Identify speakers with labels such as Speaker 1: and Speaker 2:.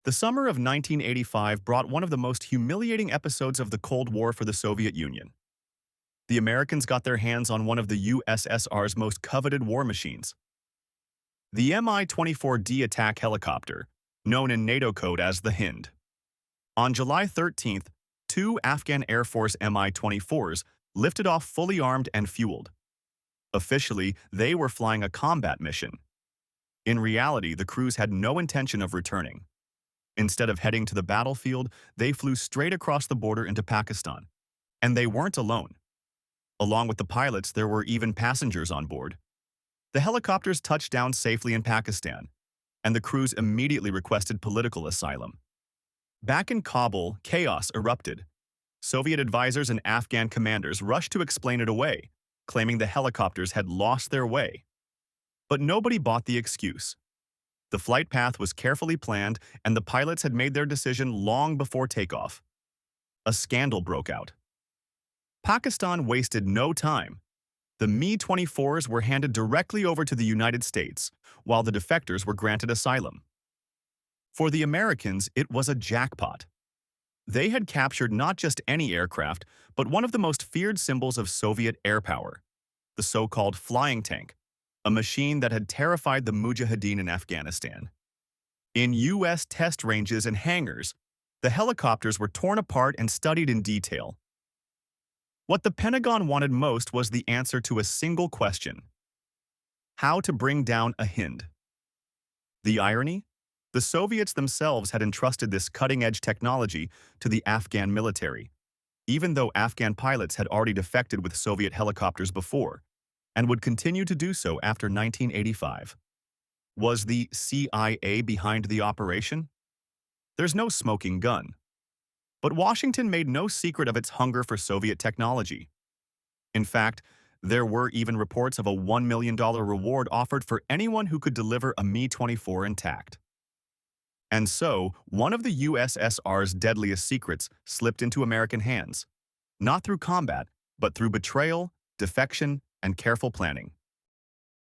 Speaker 1: The summer of 1985 brought one of the most humiliating episodes of the Cold War for the Soviet Union. The Americans got their hands on one of the USSR's most coveted war machines. The Mi-24D attack helicopter, known in NATO code as the Hind. On July 13th, two Afghan Air Force Mi-24s lifted off fully armed and fueled. Officially, they were flying a combat mission. In reality, the crews had no intention of returning. Instead of heading to the battlefield, they flew straight across the border into Pakistan. And they weren't alone. Along with the pilots, there were even passengers on board. The helicopters touched down safely in Pakistan, and the crews immediately requested political asylum. Back in Kabul, chaos erupted. Soviet advisors and Afghan commanders rushed to explain it away, claiming the helicopters had lost their way. But nobody bought the excuse. The flight path was carefully planned, and the pilots had made their decision long before takeoff. A scandal broke out. Pakistan wasted no time. The Mi-24s were handed directly over to the United States, while the defectors were granted asylum. For the Americans, it was a jackpot. They had captured not just any aircraft, but one of the most feared symbols of Soviet air power, the so-called flying tank, a machine that had terrified the Mujahideen in Afghanistan. In U.S. test ranges and hangars, the helicopters were torn apart and studied in detail. What the Pentagon wanted most was the answer to a single question: how to bring down a Hind. The irony? The Soviets themselves had entrusted this cutting-edge technology to the Afghan military, even though Afghan pilots had already defected with Soviet helicopters before, and would continue to do so after 1985. Was the CIA behind the operation? There's no smoking gun. But Washington made no secret of its hunger for Soviet technology. In fact, there were even reports of a $1 million reward offered for anyone who could deliver a Mi-24 intact. And so, one of the USSR's deadliest secrets slipped into American hands, not through combat, but through betrayal, defection, and careful planning.